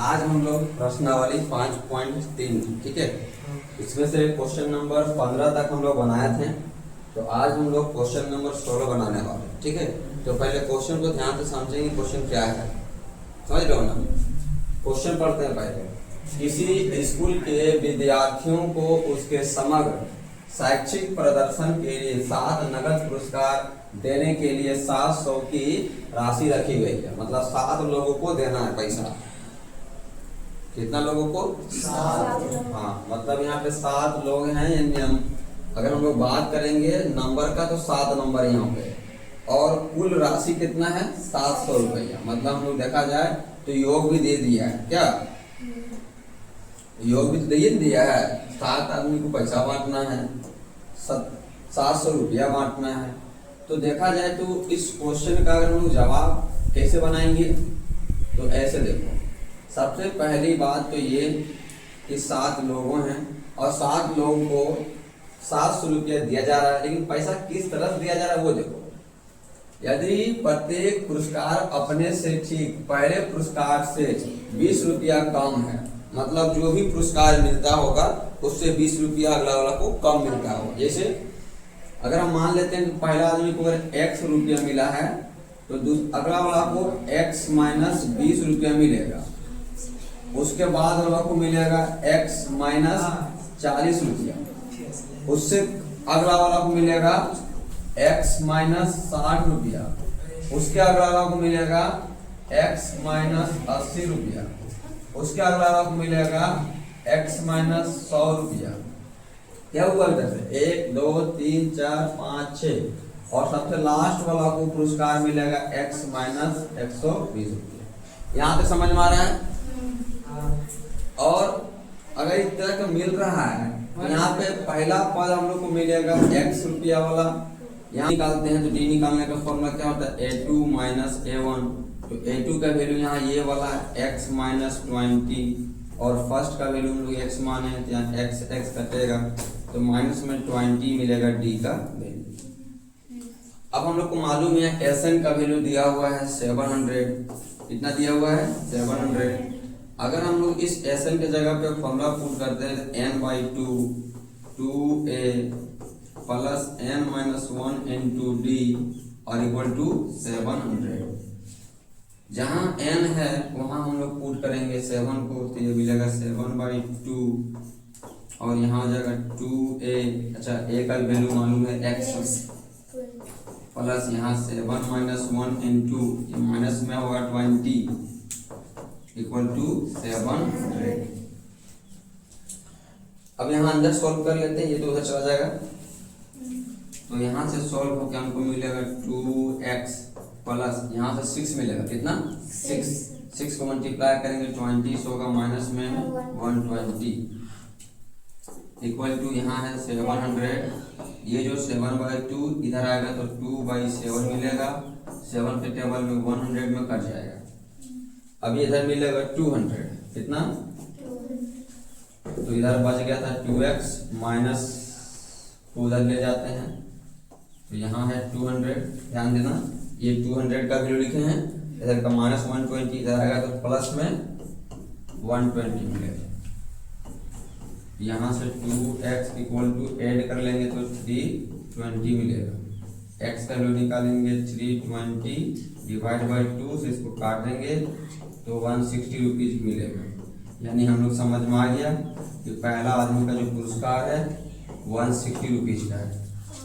आज हम लोग प्रश्नावली 5.3 ठीक है, इसमें से क्वेश्चन नंबर 15 तक हम लोग बनाए थे। तो आज हम लोग क्वेश्चन नंबर 16 बनाने वाले हैं। ठीक है, तो पहले क्वेश्चन को ध्यान से समझेंगे क्वेश्चन क्या है, समझ रहे हो ना। क्वेश्चन पढ़ते हैं पहले। किसी स्कूल के विद्यार्थियों को उसके समग्र शैक्षिक प्रदर्शन के लिए 7 नगद पुरस्कार देने के लिए 700 की राशि रखी गई है। मतलब 7 लोगों को देना है पैसा। कितना लोगों को? 7। हाँ, मतलब यहाँ पे 7 लोग हैं। यानी हम अगर हम लोग बात करेंगे नंबर का तो 7 नंबर यहाँ पे, और कुल राशि कितना है? 700 रुपया। मतलब हम लोग देखा जाए तो योग भी दे दिया है। क्या योग भी तो दे दिया है। 7 आदमी को पैसा बांटना है, 700 रुपया बांटना है। तो देखा जाए तो इस क्वेश्चन का अगर हम लोग जवाब कैसे बनाएंगे तो ऐसे देखो। सबसे पहली बात तो ये कि 7 लोगों हैं और 7 लोगों को 700 रुपया दिया जा रहा है, लेकिन पैसा किस तरह दिया जा रहा है वो देखो। यदि प्रत्येक पुरस्कार अपने से ठीक पहले पुरस्कार से 20 रुपया कम है, मतलब जो भी पुरस्कार मिलता होगा उससे 20 रुपया अगला वाला को कम मिलता होगा। जैसे अगर हम मान लेते हैं कि पहला आदमी को अगर x रुपया मिला है तो अगला वाला को x माइनस 20 रुपया मिलेगा। उसके बाद वाला को मिलेगा x माइनस 40 रुपया। उससे अगला वाला को मिलेगा x माइनस 60 रुपया। उसके अगला वाला को मिलेगा x माइनस 80 रुपया। उसके अगला वाला को मिलेगा x माइनस 100 रुपया। क्या हुआ इधर से? 1 2 3 4 5 6 और सबसे लास्ट वाला को पुरस्कार मिलेगा x माइनस 120 रुपया। यहाँ तक समझ में आ रहा है? और अगर इस तरह का मिल रहा है तो यहाँ पे पहला पद हम लोग को मिलेगा x रुपया वाला। यहाँ निकालते हैं तो d निकालने का फॉर्मूला क्या होता है? a2 minus a1। तो a2 का वैल्यू यहाँ ये वाला है x माइनस 20 और फर्स्ट का वैल्यू हम लोग x माने तो यहाँ x कटेगा तो माइनस में 20 मिलेगा d का वैल्यू। अब हम लोग को मालूम है Sn का वैल्यू दिया हुआ है 700। कितना दिया हुआ है? 700। अगर हम लोग इस Sn के जगह पे फॉर्मूला पुट करते हैं n/2 2a plus n minus 1 into d और इक्वल टू 700। जहाँ n है वहाँ हम लोग पुट करेंगे 7 को, तो ये मिलेगा 7/2 और यहाँ हो जाएगा 2a। अच्छा, a का वैल्यू मालूम है x प्लस यहाँ 7 माइनस 1 into माइनस में होगा 20 इक्वल टू 700। अब यहाँ अंदर सॉल्व कर लेते हैं, ये तो उधर चला जाएगा। तो यहाँ से सॉल्व होकर हमको मिलेगा 2x प्लस यहाँ से 6 मिलेगा। कितना? 6 को मल्टीप्लाई करेंगे 20 होगा माइनस में 120 इक्वल टू यहाँ है 700। ये जो 7/2 इधर आएगा तो 2/7 मिलेगा। 7 के टेबल में 100 में कट जाएगा। अब इधर मिलेगा 200। कितना? तो इधर बच गया था 2x माइनस 2 उधर ले जाते हैं तो यहाँ है 200। ध्यान देना, ये 200 का वैल्यू लिखे हैं, इधर का माइनस 120 इधर आएगा तो प्लस में 120 मिलेगा। यहाँ से 2x इक्वल टू ऐड कर लेंगे तो 320 मिलेगा। x का वैल्यू निकालेंगे 320 डिवाइड बाई 2 से इसको काट देंगे तो 160 रुपीज मिलेगा। यानी हम लोग समझ में आ गया कि पहला आदमी का जो पुरस्कार है 160 रुपीज का है।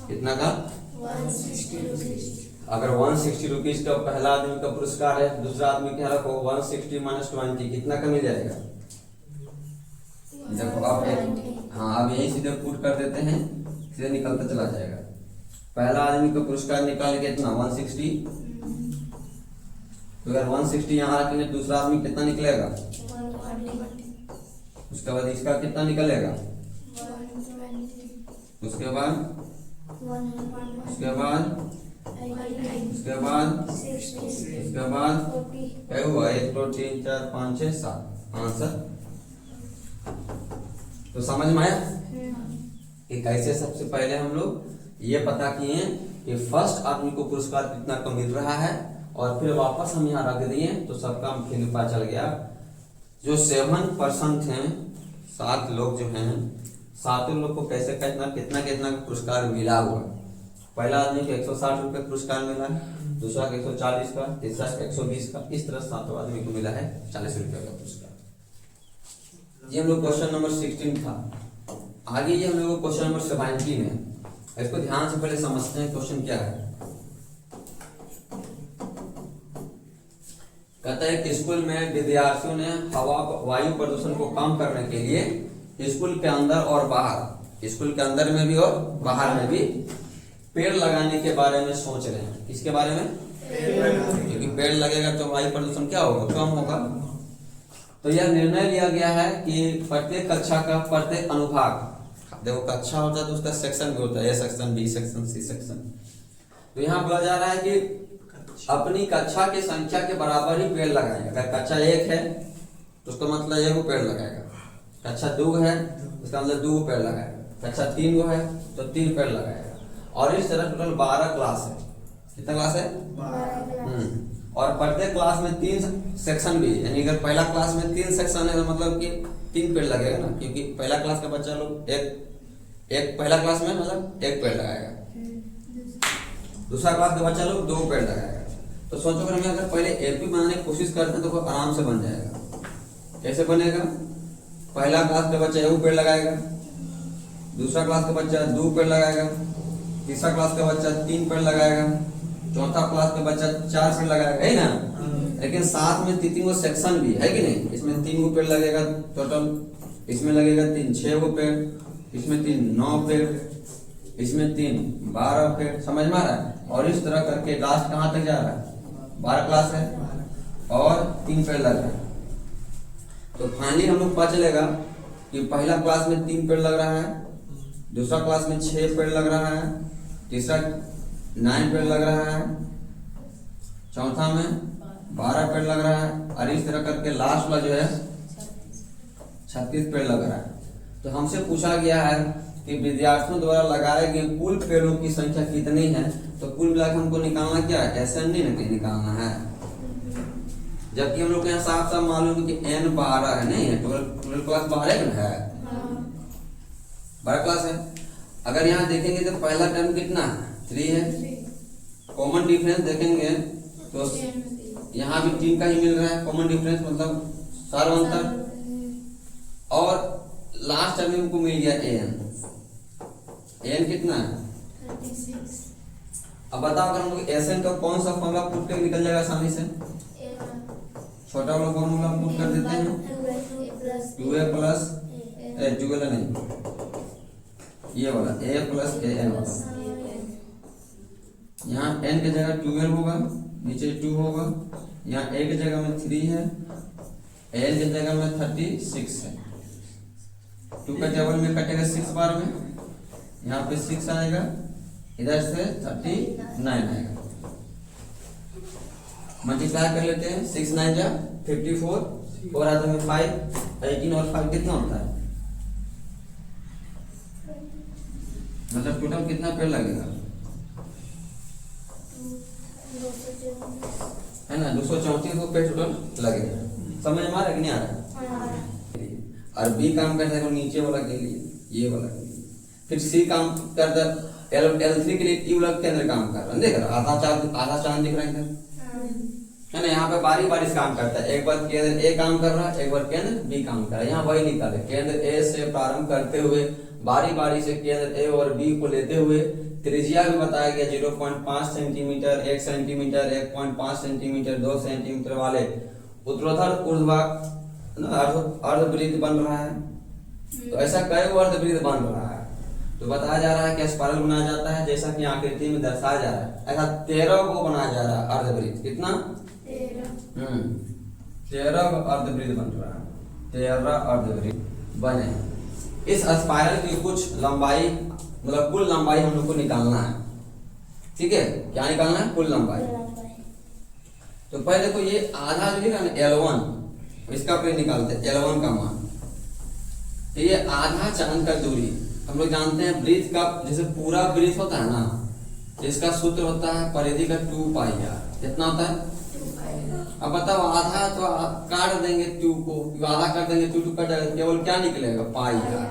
कितना का? 160 रुपीज। अगर 160 रुपीज का पहला आदमी का पुरस्कार है, दूसरा आदमी क्या रखो 160 माइनस 20 कितना का मिल जाएगा? देखो अब हाँ, अब यही सीधे पुट कर देते हैं, सीधे निकलता चला जाएगा। पहला आदमी का पुरस्कार निकाल के कितना? 160। तो अगर 160 यहाँ रखेंगे दूसरा आदमी कितना निकलेगा? उसके बाद इसका कितना निकलेगा? उसके बाद क्या हुआ? 1 2 3 4 5 6 7 आंसर। तो समझ में आया कि कैसे सबसे पहले हम लोग ये पता किए कि फर्स्ट आदमी को पुरस्कार कितना का मिल रहा है और फिर वापस हम यहाँ रख दिए तो सबका फिर पता चल गया जो 7% हैं, 7 लोग जो हैं, 7 लोग को कैसे कितना कितना कितना पुरस्कार मिला हुआ। पहला आदमी को 160 रुपये पुरस्कार मिला है, दूसरा को 140 का, तीसरा को 120 का, इस तरह 7 आदमी को मिला है 40 रुपये का पुरस्कार। ये हम लोग क्वेश्चन नंबर 16 था। आगे ये हम लोग क्वेश्चन नंबर 17 है। इसको ध्यान से पहले समझते हैं क्वेश्चन क्या है। कहता है कि स्कूल में विद्यार्थियों ने वायु प्रदूषण को कम करने के लिए स्कूल के अंदर और बाहर, स्कूल के अंदर में भी और बाहर में भी पेड़ लगाने के बारे में सोच रहे हैं। किसके बारे में? क्योंकि पेड़ लगेगा तो वायु प्रदूषण क्या होगा? कम होगा। तो यह निर्णय लिया गया है कि प्रत्येक कक्षा का प्रत्येक अनुभाग, देखो कक्षा होता है तो उसका सेक्शन भी होता है, A section, B section, C section. तो यहाँ बोला जा रहा है कि अपनी कक्षा की संख्या के बराबर ही पेड़ लगाएगा। अगर कक्षा 1 है तो उसका मतलब 1 पेड़ लगाएगा, कक्षा 2 है उसका मतलब 2 पेड़ लगाएगा, कक्षा 3 है तो 3 पेड़ लगाएगा। और इस तरह टोटल 12 क्लास है। कितना क्लास है? 12। और प्रत्येक क्लास में 3 सेक्शन भी, यानी अगर पहला क्लास में 3 सेक्शन है तो मतलब कि 3 पेड़ लगेगा ना, क्योंकि पहला क्लास का बच्चा लोग एक पहला क्लास में मतलब 1 पेड़ लगाएगा, दूसरा क्लास का बच्चा लोग 2 पेड़ लगाएगा। तो सोचो अगर हम अगर पहले एपी बनाने की कोशिश करते हैं तो वो आराम से बन जाएगा। कैसे बनेगा? पहला क्लास का बच्चा 1 पेड़ लगाएगा, दूसरा क्लास का बच्चा 2 पेड़ लगाएगा, तीसरा क्लास का बच्चा 3 पेड़ लगाएगा, चौथा क्लास का बच्चा 4 पेड़ लगाएगा, है ना। लेकिन साथ में 3 सेक्शन भी है कि नहीं, इसमें 3 पेड़ लगेगा टोटल, इसमें लगेगा 3 6 पेड़, इसमें 3 9 पेड़, इसमें 3 12 पेड़। समझ में आ रहा है? और इस तरह करके लास्ट कहाँ तक जा रहा है? 12 क्लास है और 3 पेड़ लग रहा है। तो फाइनली हम लोग पता चलेगा कि पहला क्लास में 3 पेड़ लग रहा है, दूसरा क्लास में 6 पेड़ लग रहा है, तीसरा 9 पेड़ लग रहा है, चौथा में 12 पेड़ लग रहा है, और इस तरह करके लास्ट वाला जो है 36 पेड़ लग रहा है। तो हमसे पूछा गया है कि विद्यार्थियों द्वारा लगाए गए कुल पेड़ों की संख्या कितनी है। तो कुल मिलाकर हमको निकालना क्या है? SN नहीं निकालना है, जबकि हम लोग को यहाँ साफ साफ मालूम है कि N 12 है, नहीं है, टोटल क्लास 12 है, 12 क्लास है। अगर यहाँ देखेंगे तो पहला टर्म कितना है? 3 है। कॉमन डिफरेंस देखेंगे तो यहाँ भी 3 का ही मिल रहा है कॉमन डिफरेंस, मतलब सार अंतर। और लास्ट टर्म में हमको मिल गया n कितना है? 36। अब बताओ अगर हम लोग SN का कौन सा फॉर्मूला पुट करके निकल जाएगा आसानी से? छोटा वाला फॉर्मूला पुट कर देते हैं, 2a प्लस नहीं, ये वाला a प्लस an वाला। यहाँ n की जगह 12 होगा, नीचे 2 होगा, यहाँ a की जगह में 3 है, n की जगह में 36 है। 2 का टेबल में कटेगा 6 बार में, यहाँ पे 6 आएगा, इधर से 39 आएगा। मल्टीप्लाई कर लेते हैं, 6 9 जा 54 और आधा में 5, 18 और 5 कितना होता है? मतलब टोटल कितना पेड़ लगेगा? है ना, 234 पेड़ टोटल लगेगा। समझ में आ रहा है कि नहीं आ रहा है? और बी काम करता है नीचे वाला के लिए, ये वाला के लिए। फिर सी काम करता है L3 के लिए, ट्यूब के अंदर काम कर रहा है, देख रहा आधा चांद दिख रहा है इधर, है ना। यहाँ पे बारी बारी काम करता है, एक बार केंद्र ए काम कर रहा है, एक बार केंद्र बी काम कर रहा है। यहाँ वही निकाले, केंद्र ए से प्रारंभ करते हुए बारी बारी से केंद्र ए और बी को लेते हुए त्रिज्या भी बताया गया 0.5 सेंटीमीटर, 1 सेंटीमीटर, 1.5 सेंटीमीटर, 2 सेंटीमीटर वाले उत्तरोत्तर ऊर्ध्वाधर अर्धवृत्त बन रहा है। तो ऐसा कई अर्धवृत्त बन रहा है। तो बताया जा रहा है कि स्पाइरल बनाया जाता है जैसा कि आकृति में दर्शाया जा रहा है। ऐसा 13 को बनाया जा रहा है अर्धवृत्त। कितना? 13 अर्धवृत्त बन रहा है, 13 अर्धवृत्त बने। इस स्पाइरल की कुछ लंबाई, मतलब कुल लंबाई हम लोग को निकालना है। ठीक है, क्या निकालना है? कुल लंबाई। तो पहले देखो ये आधा जो है ना L1, इसका पे निकालते हैं L1 का मान। तो ये आधा चांद का दूरी, हम लोग जानते हैं वृत्त का, जैसे पूरा वृत्त होता है ना, इसका सूत्र होता है परिधि का 2 पाई r। कितना होता है? अब बताओ आधा तो काट देंगे 2 को, आधा कर देंगे 2 कट जाएगा, केवल क्या निकलेगा पाई आर।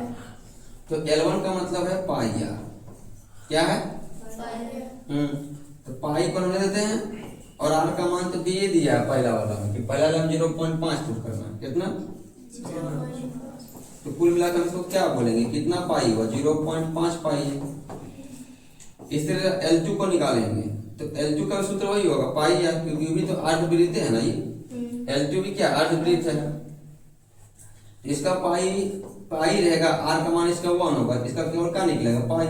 तो L1 का मतलब है पाई आर, क्या है तो पाई को हमने देते हैं और आर का मान तो दिए दिया है पहला वाला में कि पहला वाला 0.5 पुट करना है, कितना तो कुल मिलाकर इसको क्या बोलेंगे, कितना पाई हुआ 0.5 पाई है। इस तरह L2 को निकालेंगे तो L2 का सूत्र वही होगा पाई है, क्योंकि भी तो अर्धवृत्त है ना ये, L2 भी क्या अर्धवृत्त है। इसका पाई रहेगा, आर का मान इसका 1 होगा, इसका केवल क्या निकलेगा पाई।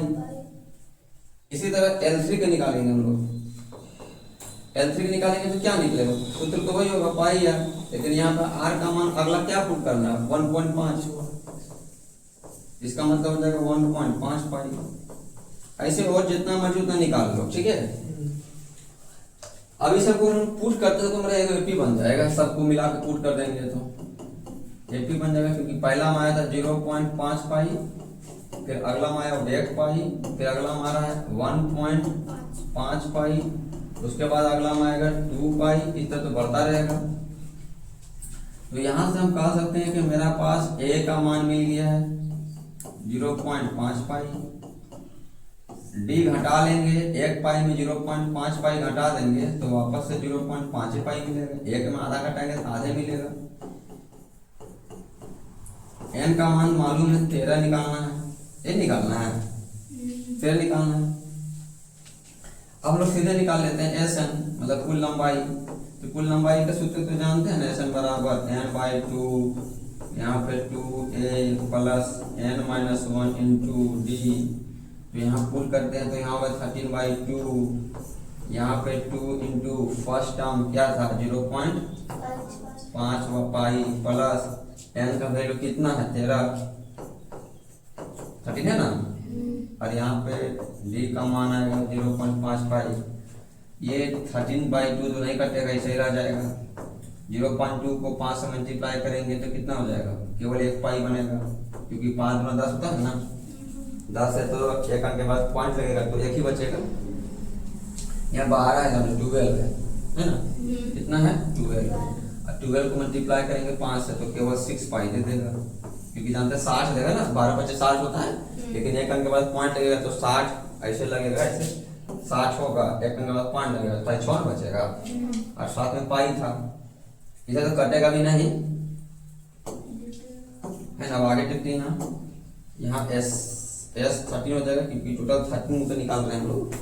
इसी तरह L3 का निकालेंगे हम लोग, L3 का निकालेंगे तो क्या निकलेगा, सूत्र तो वही होगा पाई है, लेकिन यहाँ पर आर का मान अगला क्या पुट करना है 1.5, इसका मतलब हो जाएगा 1.5 पाई। ऐसे और जितना मर्जी उतना निकाल लो, ठीक है। अभी सबको हम पुट करते हैं तो मेरा एपी बन जाएगा, सबको मिला के पुट कर देंगे तो एपी बन जाएगा, क्योंकि पहला में आया था 0.5 पाई, फिर अगला में आया 1 पाई, फिर अगला में आ रहा है 1.5 पाई, उसके बाद अगला में आएगा 2 पाई, इस तरह तो बढ़ता रहेगा। तो यहाँ से हम कह सकते हैं कि मेरा पास ए का मान मिल गया है 0.5 पाई, डी घटा लेंगे 1 पाई में 0.5 पाई घटा देंगे तो वापस से 0.5 पाई मिलेगा, 1 में आधा घटाएंगे तो आधे मिलेगा। एन का मान मालूम है 13 निकालना है, ये निकालना है 13 निकालना है। अब हम लोग सीधे निकाल लेते हैं एस एन मतलब कुल लंबाई, तो कुल लंबाई का सूत्र तो जानते हैं ना, एस एन बराबर n/2, यहाँ पे 2a plus n-1 into D, तो यहाँ पुल करते हैं तो यहाँ होगा 13/2, यहाँ पे 2 इंटू फर्स्ट टर्म क्या था 0.5 पाई प्लस n का वैल्यू कितना है 13 है ना, और यहाँ पे d का मान आएगा 0.5 पाई। ये 13/2 तो नहीं कटेगा, ऐसे ही रह जाएगा। 0.2 को 5 से मल्टीप्लाई करेंगे तो कितना हो जाएगा, केवल 1 पाई बनेगा, क्योंकि 5 गुना 10 होता है ना, 10 है तो 1 अंक के बाद पॉइंट लगेगा तो 1 ही बचेगा। यहाँ 12 है 12 है ना, कितना है 12, और 12 को मल्टीप्लाई करेंगे 5 से तो केवल 6 पाई दे देगा, क्योंकि जानते हैं 60 देगा ना, 12×5 = 60 होता है, लेकिन 1 अंक के बाद पॉइंट लगेगा तो 60 ऐसे लगेगा, ऐसे 60 होगा, 1 अंक के बाद पॉइंट लगेगा तो 6 बचेगा, और साथ में पाई था, इधर तो कटेगा भी नहीं है ना। आगे टिकती है ना, यहाँ एस 13 हो जाएगा, क्योंकि टोटल 13 तो निकाल रहे हैं हम लोग।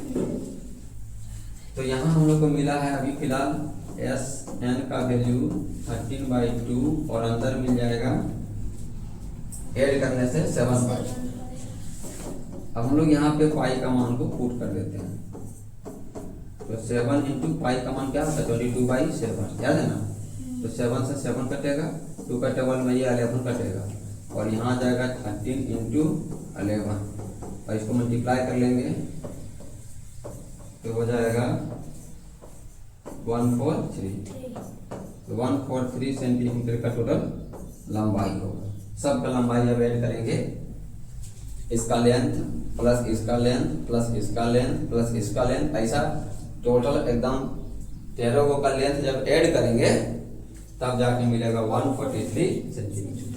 तो यहाँ हम लोग को मिला है अभी फिलहाल एस एन का वैल्यू 13/2 और अंदर मिल जाएगा ऐड करने से 7 पाई। अब हम लोग यहाँ पे पाई का मान को पुट कर देते हैं, तो 7 इंटू पाई का मान क्या होता है 22/7, याद है ना। तो 7 से 7 कटेगा, 2 का टेबल में ये 11 कटेगा, और यहाँ आ जाएगा 13 इंटू 11, और इसको मल्टीप्लाई कर लेंगे तो हो जाएगा 143, तो 143 सेंटीमीटर का टोटल लंबाई होगा। सबका लंबाई अब ऐड करेंगे, इसका लेंथ प्लस इसका लेंथ प्लस इसका लेंथ प्लस इसका लेंथ, ऐसा टोटल एकदम 13 का लेंथ जब ऐड करेंगे तब जाके मिलेगा 143 सेंटीमीटर।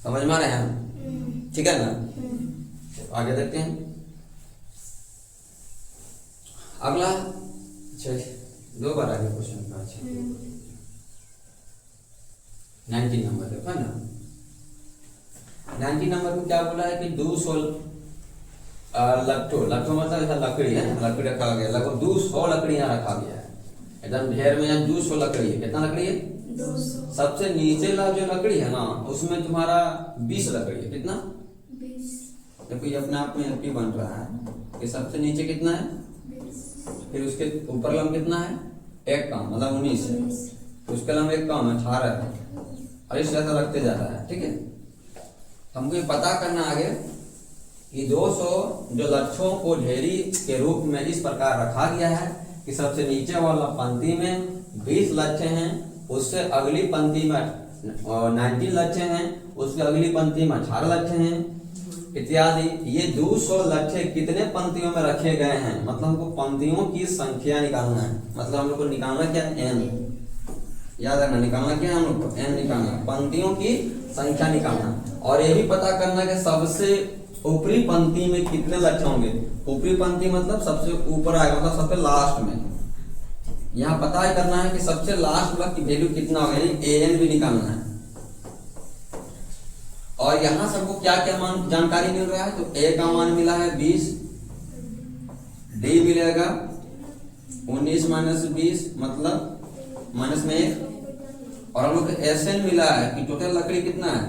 समझ में आ रहे हैं, ठीक है ना। आगे देखते हैं अगला, चलिए 2 बार आगे क्वेश्चन का, अच्छा 19 नंबर देखो ना। 19 नंबर को क्या बोला है कि 200 लट्ठो मतलब ऐसा लकड़ी है, लकड़ी रखा गया, लगभग 200 लकड़ी यहाँ रखा गया है, एकदम ढेर में। यहाँ 200 लकड़ी है, कितना लकड़ी है 200। सबसे नीचे ला जो लकड़ी है ना उसमें तुम्हारा 20 लकड़ी है, कितना 20। देखो ये अपने आप में एमपी बन रहा है कि सबसे नीचे कितना है 20, फिर उसके ऊपर लंब कितना है 1 कम मतलब 19 है, तो उसका लंब 1 कम है 18 है, और इस तरह रखते जा रहा है, ठीक है। हमको ये पता करना आगे कि 200 जो लट्ठों को ढेरी के रूप में इस प्रकार रखा गया है कि सबसे नीचे वाला पंक्ति में 20 लट्ठे हैं, उससे अगली पंक्ति में 19 लट्ठे हैं, उसके अगली पंक्ति में 18 लट्ठे हैं, इत्यादि। ये 200 लट्ठे कितने पंक्तियों में रखे गए हैं, मतलब हमको पंक्तियों की संख्या निकालना है। मतलब हम लोग को निकालना क्या है, एन। याद रखना, निकालना क्या है हम लोग को, एन निकालना, पंक्तियों की संख्या निकालना। और ये भी पता करना कि सबसे ऊपरी पंक्ति में कितने लट्ठे होंगे। ऊपरी पंक्ति मतलब सबसे ऊपर आएगा, मतलब सबसे लास्ट में। यहाँ पता ही करना है कि सबसे लास्ट वाला की वैल्यू कितना होगा, यानी एन भी निकालना है। और यहाँ सबको क्या क्या मान जानकारी मिल रहा है, तो ए का मान मिला है 20, डी मिलेगा 19 माइनस 20 मतलब माइनस में 1, और हम लोग को एस एन मिला है कि टोटल लकड़ी कितना है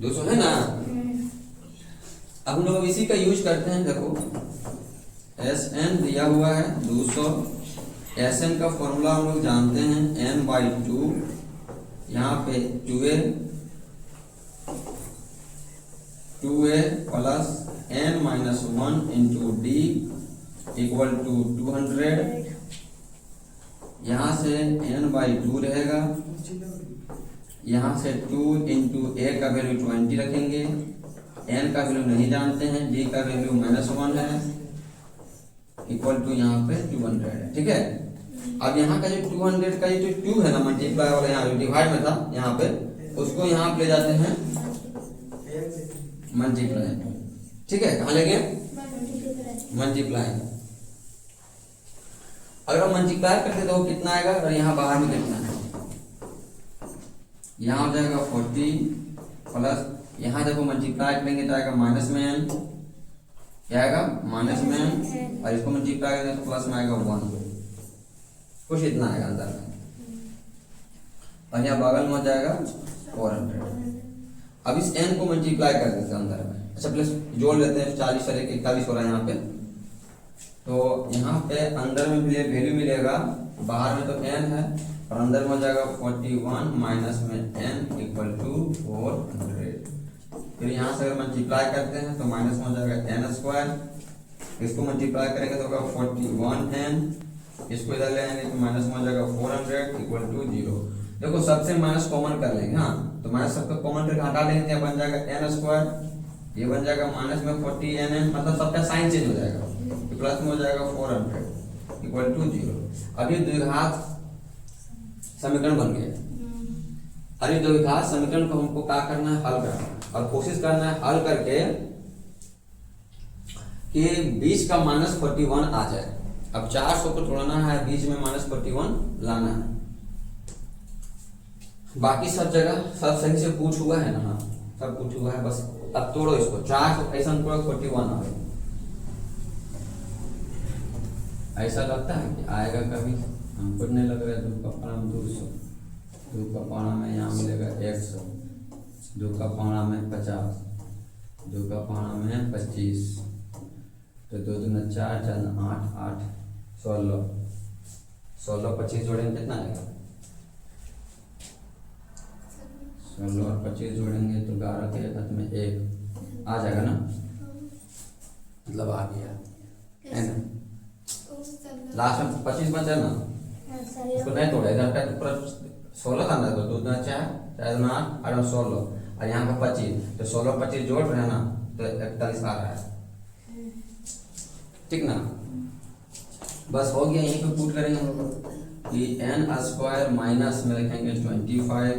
200 है ना। अब हम लोग इसी का यूज करते हैं। देखो एस एन दिया हुआ है 200, एस एन का फॉर्मूला हम लोग जानते हैं n/2, यहाँ पे 2a plus n-1 into D equal to 200। यहाँ से n/2 रहेगा, यहाँ से 2 इंटू a का वैल्यू 20 रखेंगे, n का वैल्यू नहीं जानते हैं, d का वैल्यू -1 है, इक्वल टू यहाँ पे 200 है। ठीक है। अब यहाँ का जो 200 का जो 2 है ना मल्टीप्लाई वाला, यहाँ डिवाइड में था यहाँ पे, उसको यहाँ पे ले जाते हैं मल्टीप्लाई। ठीक है, कहाँ लेंगे मल्टीप्लाई। अगर हम मल्टीप्लाई करते तो कितना आएगा, और यहाँ बाहर में कितना है, यहाँ हो जाएगा 40 प्लस, यहाँ देखो मल्टीप्लाई करेंगे तो आएगा माइनस में n, क्या आएगा माइनस में n, और इसको मल्टीप्लाई करेंगे तो प्लस में आएगा 1, कुछ इतना आएगा अंदर में, और यहाँ बगल में हो जाएगा 400। अब इस n को मल्टीप्लाई कर देते हैं अंदर में, अच्छा प्लस जोड़ लेते हैं, 40 और 41 हो रहा है यहाँ पे, तो यहाँ पे अंदर में वैल्यू मिलेगा, बाहर में तो n है और अंदर में हो जाएगा 41 माइनस में n इक्वल टू 400। फिर यहाँ से अगर मल्टीप्लाई करते हैं तो माइनस में हो जाएगा n², इसको मल्टीप्लाई करेंगे तो होगा 41n, इसको इधर ले आएंगे तो माइनस में हो जाएगा 400 इक्वल टू 0। देखो सबसे माइनस कॉमन कर लेंगे, हाँ तो माइनस सबका कॉमन करके हटा लेंगे, यहाँ बन जाएगा n², ये बन जाएगा माइनस में 40n, मतलब सबका साइन चेंज हो जाएगा, प्लस में हो जाएगा 400 इक्वल टू 0। अब ये द्विघात समीकरण बन गया। अब ये द्विघात समीकरण को हमको क्या करना है, हल करना है, और कोशिश करना है हल करके कि 20 का -41 आ जाए। अब 400 को तोड़ना है, बीच में -41 लाना है। बाकी सब जगह सब सही से पूछ हुआ है ना, सब पूछ हुआ है, बस अब तोड़ो इसको। 400 ऐसा तोड़ो 41 आ गई। ऐसा लगता है कि आएगा कभी, हमको नहीं लग रहा है। 2 का पारा में 200, 2 का पारा में यहाँ मिलेगा 100, 2 का पारा में 50, 2 का पारा में 25, तो 2 दूना 4, 4 8, 8 16, 16 25 जोड़ेंगे कितना आएगा, 16 और 25 जोड़ेंगे तो 11 के हाथ में 1 आ जाएगा ना, मतलब आ गया है ना। लास्ट में 25 बचा ना, उसको नहीं तोड़ा, इधर का पूरा 16 था ना, तो 2 दूना 4, 4 दूना 8, 8 16, और यहाँ का 25, तो 16 25 जोड़ रहे हैं ना, तो 41 आ रहा है। ठीक ना, बस हो गया। यहीं पे पुट करेंगे हम लोग कि n² माइनस में लिखेंगे 25,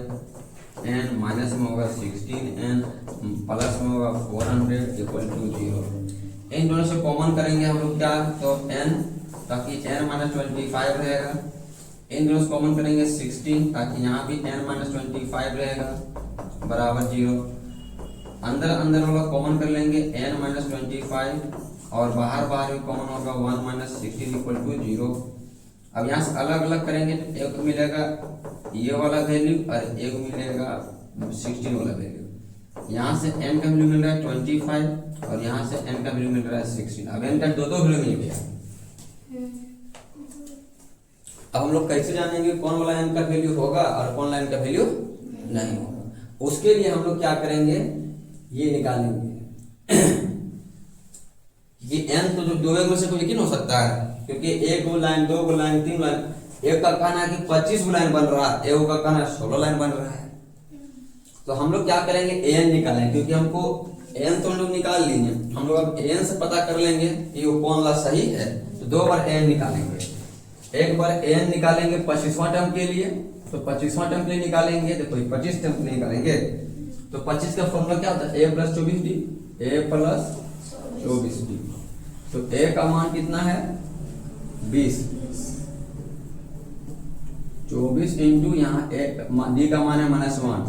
n माइनस में होगा 16n, प्लस में होगा 400 इक्वल टू 0। इन दोनों से कॉमन करेंगे हम लोग क्या, तो n, ताकि n - 25 रहेगा। इन दोनों से कॉमन करेंगे 16, ताकि यहाँ भी n - 25 रहेगा बराबर 0। अंदर अंदर वाला कॉमन कर लेंगे n - 25, और बाहर बाहर भी कॉमन होगा 1 - 16 इक्वल टू 0। अब यहाँ से अलग अलग करेंगे तो एक मिलेगा ये वाला वैल्यू और एक मिलेगा 16 वाला वैल्यू। यहाँ से n का वैल्यू मिल रहा है 25 और यहाँ से n का वैल्यू मिल रहा है 16। अब n का दो वैल्यू मिल गया। अब हम लोग कैसे जानेंगे कौन वाला n का वैल्यू होगा और कौन वाला n का वैल्यू नहीं होगा। उसके लिए हम लोग क्या करेंगे, ये निकालेंगे कि n तो जो दो में से कोई एक ही हो सकता है, क्योंकि 1 लाइन 2 लाइन 3 लाइन, एक का कहना है कि 25 लाइन बन रहा है, एक का कहना है 16 लाइन बन रहा है। तो हम लोग क्या करेंगे, एन निकालेंगे, क्योंकि हमको एन तो हम लोग निकाल लिए, हम लोग अब एन से पता कर लेंगे कि वो कौन सा सही है। तो 2 बार एन निकालेंगे, एक बार एन निकालेंगे 25वां टर्म के लिए, तो 25वां टर्म के लिए निकालेंगे, देखो 25 टर्म के लिए निकालेंगे तो 25 का फॉर्मूला क्या होता है, a + 24d, a + 24d। तो a का मान कितना है 20, 24 इंटू यहाँ d का मान है -1,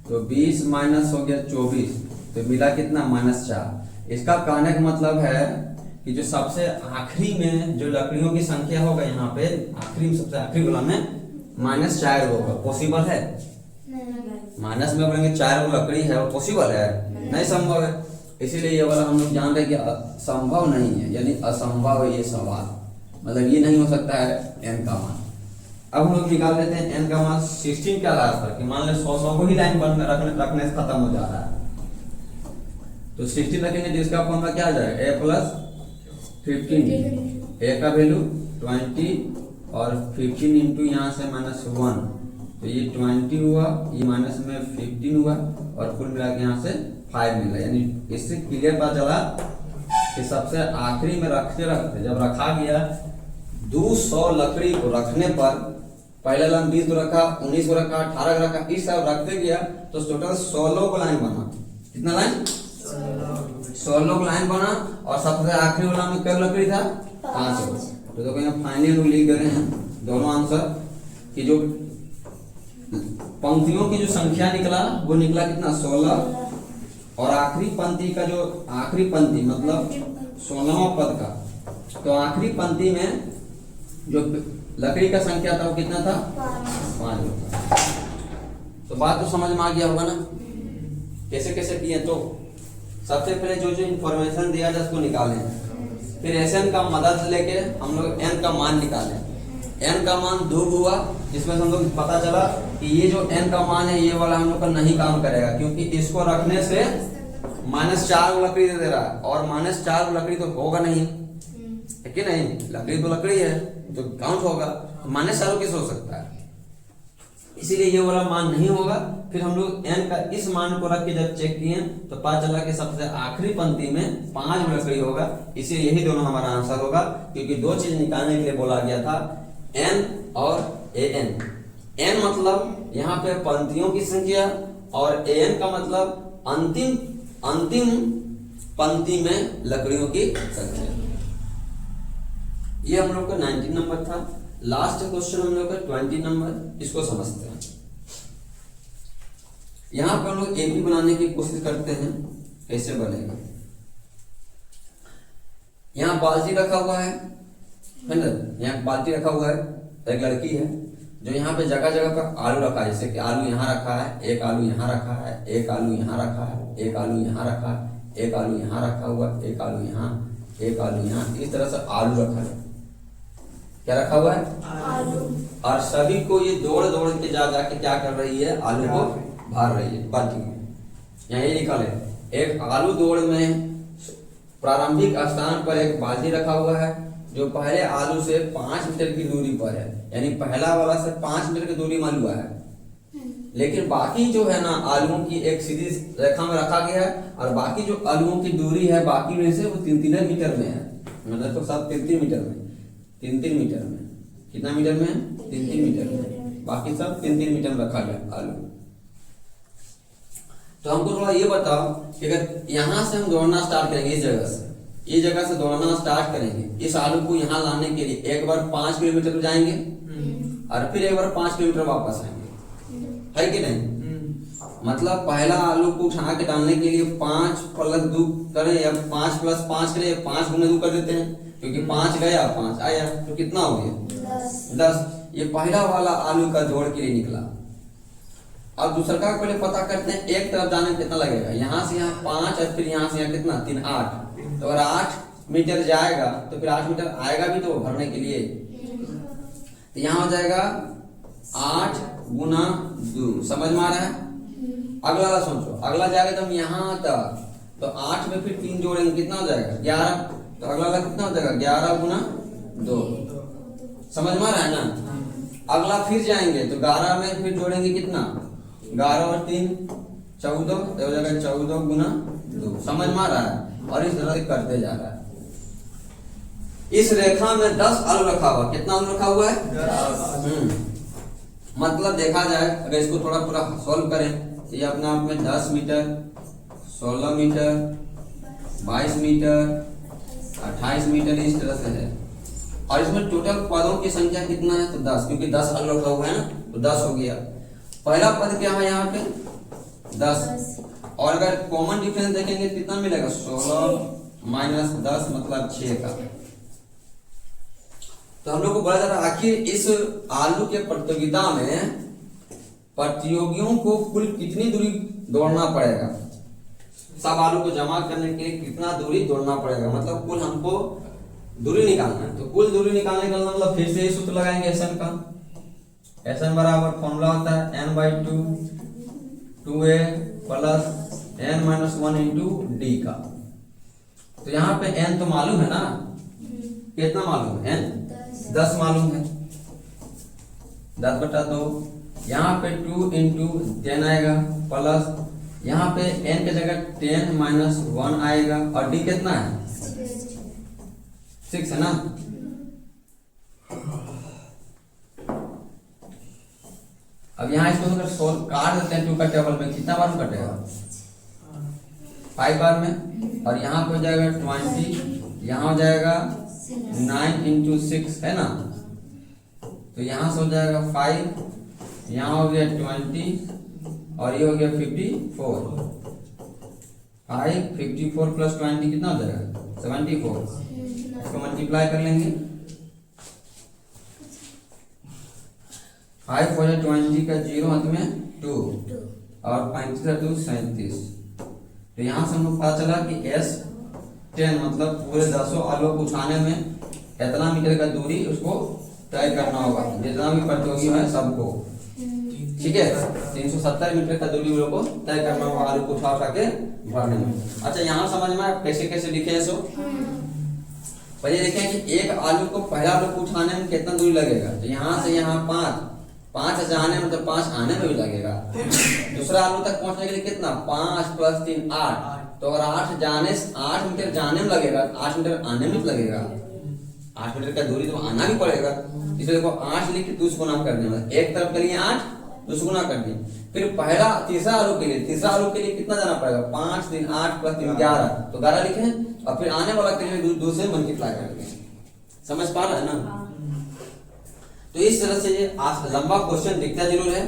तो 20 माइनस हो गया 24, तो मिला कितना -4। इसका कहने का मतलब है कि जो सबसे आखिरी में जो लकड़ियों की संख्या होगा यहाँ पे आखिरी में, सबसे आखिरी वाला में -4 होगा। पॉसिबल है? माइनस में बोलेंगे 4 लकड़ी है, वो पॉसिबल है? नहीं संभव है। इसीलिए ये वाला हम लोग जान रहे कि संभव नहीं है, यानी असंभव है ये सवाल, मतलब ये नहीं हो सकता है n का मान। अब हम लोग निकाल लेते हैं n का मान 16 के आधार पर, कि मान लो 100 को ही लाइन बन रखने से खत्म हो जा रहा है। तो 16 रखेंगे तो इसका फॉर्मूला क्या आ जाएगा, a + 15, a का वैल्यू 20 और 15 इंटू यहाँ से -1, तो ये 20 हुआ, ये माइनस में 15 हुआ और कुल मिला के यहाँ से 5 मिला। यानी इससे क्लियर पता चला कि सबसे आखिरी में रखते रखते जब रखा गया 200 लकड़ी को रखने पर, पहले लाइन 20 को रखा, 19 को रखा, 18 को रखा, इस सब रखते गया तो टोटल 16 को लाइन बना। कितना लाइन? 16 को लाइन बना। और सबसे आखिरी वाला में क्या लकड़ी था 5। तो देखो यहाँ फाइनल लिख दे रहे हैं दोनों आंसर कि जो पंक्तियों की जो संख्या निकला वो निकला कितना 16, और आखिरी पंक्ति का जो आखिरी पंक्ति मतलब 16वां पद का, तो आखिरी पंक्ति में जो लकड़ी का संख्या था वो कितना था 5। तो बात तो समझ में आ गया होगा ना कैसे कैसे किए। तो सबसे पहले जो जो इंफॉर्मेशन दिया जाए उसको निकालें, फिर एसएन का मदद लेके हम लोग एन का मान निकालें। एन का मान 2 हुआ, जिसमें हम लोग पता चला कि ये जो एन का मान है ये वाला हम लोग का नहीं काम करेगा, क्योंकि इसको रखने से -4 लकड़ी दे रहा है, और -4 लकड़ी तो होगा नहीं, है कि नहीं? लकड़ी तो लकड़ी है तो काउंट होगा, -4 कैसे हो सकता है? इसीलिए ये वाला मान नहीं होगा। फिर हम लोग एन का इस मान को रख के जब चेक किए तो पता चला कि सबसे आखिरी पंक्ति में 5 लकड़ी होगा, इसीलिए यही दोनों हमारा आंसर होगा। क्योंकि 2 चीज निकालने के लिए बोला गया था, एन और एन। एन मतलब यहाँ पे पंक्तियों की संख्या, और एन का मतलब अंतिम पंक्ति में लकड़ियों की संख्या। ये हम लोग का 19 नंबर था। लास्ट क्वेश्चन हम लोग का 20 नंबर, इसको समझते हैं। यहाँ पर हम लोग ए बी बनाने की कोशिश करते हैं, कैसे बनेगा। यहाँ बाल्टी रखा हुआ है ना, यहाँ बाल्टी रखा हुआ है, एक लड़की है जो यहाँ पे जगह जगह पर आलू रखा है, जैसे कि आलू यहाँ रखा है, एक आलू यहाँ रखा है, एक आलू यहाँ रखा है, एक आलू यहाँ रखा है, एक आलू यहाँ रखा हुआ, एक आलू यहाँ, एक आलू यहाँ, इस तरह से आलू रखा है। क्या रखा हुआ है? आलू। और सभी को ये दौड़ दौड़ के जा के क्या कर रही है, आलू को भर रही है बाल्टी में। यहाँ ये लिखा है, एक आलू दौड़ में प्रारंभिक स्थान पर एक बाल्टी रखा हुआ है जो पहले आलू से 5 मीटर की दूरी पर है, यानी पहला वाला से 5 मीटर की दूरी में हुआ है, लेकिन बाकी जो है ना आलुओं की एक सीधी रेखा में रखा गया है, और बाकी जो आलुओं की दूरी है बाकी में से वो 3-3 मीटर में है, मतलब तो सब 3-3 मीटर में, 3-3 मीटर में। कितना मीटर में? 3-3 मीटर में, बाकी सब 3-3 मीटर में रखा गया आलू। तो हमको थोड़ा ये बताओ कि अगर यहाँ से हम दौड़ना स्टार्ट करेंगे, इस जगह से दौड़ना स्टार्ट करेंगे, इस आलू को यहाँ लाने के लिए एक बार 5 किलोमीटर जाएंगे और फिर एक बार 5 किलोमीटर वापस आएंगे, है कि नहीं? मतलब पहला आलू को उठा के डालने के लिए 5 + 2 करें या 5 + 5 करें, 5 × 2 कर देते हैं, क्योंकि 5 गया 5 आया, तो कितना हो गया 10। ये पहला वाला आलू का दौड़ के लिए निकला। अब दूसरा का पहले पता करते हैं, एक तरफ जाने में कितना लगेगा, यहाँ से यहाँ 5 और फिर यहाँ से यहाँ कितना 3 8, तो अगर 8 मीटर जाएगा तो फिर 8 मीटर आएगा भी तो भरने के लिए, तो यहाँ हो जाएगा 8 × 2। समझ में आ रहा है? अगला वाला सोचो, अगला जाएगा तो हम यहाँ तक, तो 8 में फिर 3 जोड़ेंगे, कितना हो जाएगा 11, तो अगला वाला कितना हो जाएगा 11 × 2। समझ में आ रहा है ना? अगला फिर जाएंगे तो 11 में फिर जोड़ेंगे कितना 11 और 3 14, तो हो जाएगा 14 गुना 2। समझ में आ रहा है? और इस तरह से करते जा रहा है। इस रेखा में 10 आलू रखा हुआ, कितना आलू रखा हुआ है? मतलब देखा जाए अगर इसको थोड़ा पूरा सॉल्व करें तो ये अपने आप में 10 मीटर, 16 मीटर, 22 मीटर, 28 मीटर इस तरह से है। और इसमें टोटल पदों की संख्या कितना है? तो 10, क्योंकि 10 आलू रखा हुआ है ना, तो 10 हो गया। पहला पद क्या है यहाँ पे? 10। और अगर कॉमन डिफरेंस देखेंगे कितना मिलेगा? 16 माइनस 10 मतलब 6 का। तो हम लोग को बोला जा रहा है आखिर इस आलू के प्रतियोगिता में प्रतियोगियों को कुल कितनी दूरी दौड़ना पड़ेगा? सब आलू को जमा करने के लिए कितना दूरी दौड़ना पड़ेगा, मतलब कुल हमको दूरी निकालना है। तो कुल दूरी निकालने का मतलब फिर से सूत्र लगाएंगे एसन का। एसन बराबर फॉर्मूला होता है n/2 2a plus n-1 into D का। तो यहाँ पे n तो मालूम है ना, कितना मालूम है? n 10 मालूम है, 10/2। यहाँ पे 2 इंटू 10 आएगा प्लस यहाँ पे n के जगह 10-1 आएगा और d कितना है? 6 है ना। अब यहाँ इसको अगर सोल्व काट देते हैं 2 का टेबल में, कितना बार में कटेगा? 5 बार में। और यहाँ पे हो जाएगा 20, यहाँ हो जाएगा 9 इंटू 6 है ना। तो यहाँ से हो जाएगा 5, यहाँ हो गया 20 और ये हो गया 54। 5 54 प्लस 20 कितना हो जाएगा? 74। इसको मल्टीप्लाई कर लेंगे। 5 हो जाए 20 का 0 अंत में 2 और 35 का 2 37। तो यहाँ से हम लोग पता चला कि S10 मतलब पूरे 10 आलू को उठाने में कितना मीटर का दूरी उसको तय करना होगा, जितना भी प्रतियोगी है सबको। ठीक है, 370 मीटर का दूरी को तय करना होगा आलू को उठा के भरने में। अच्छा, यहाँ समझ में कैसे कैसे लिखे हैं? सो पहले देखें कि एक आलू को पहला आलू को उठाने में कितना दूरी लगेगा। तो यहाँ से यहाँ 5 जाने में, मतलब 5 आने में भी लगेगा। दूसरा आलू तक पहुंचने के लिए कितना? 5 प्लस 3 8। तो अगर 8 मीटर जाने में लगेगा, 8 मीटर आने में लगेगा। 8 मीटर का दूरी तो आना भी पड़ेगा। इसलिए देखो 8 लिख के 2 से गुना कर देना, एक तरफ के लिए 8 2 से गुना कर दिए। फिर तीसरा आलू के लिए कितना जाना पड़ेगा? 5 3 8 प्लस 3 11, तो 11 लिखे। और फिर आने वाला के लिए 2 से मल्टीप्लाई कर देंगे। समझ पा रहा है ना? तो इस तरह से ये लंबा क्वेश्चन दिखता जरूर है,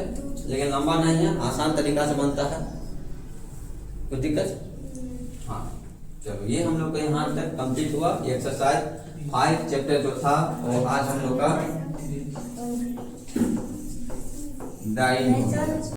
लेकिन लंबा नहीं है, आसान तरीका से बनता है। कोई दिक्कत? हाँ, चलो ये हम लोग का यहाँ तक कंप्लीट हुआ। एक्सरसाइज 5 चैप्टर जो था वो आज हम लोग का डाइंग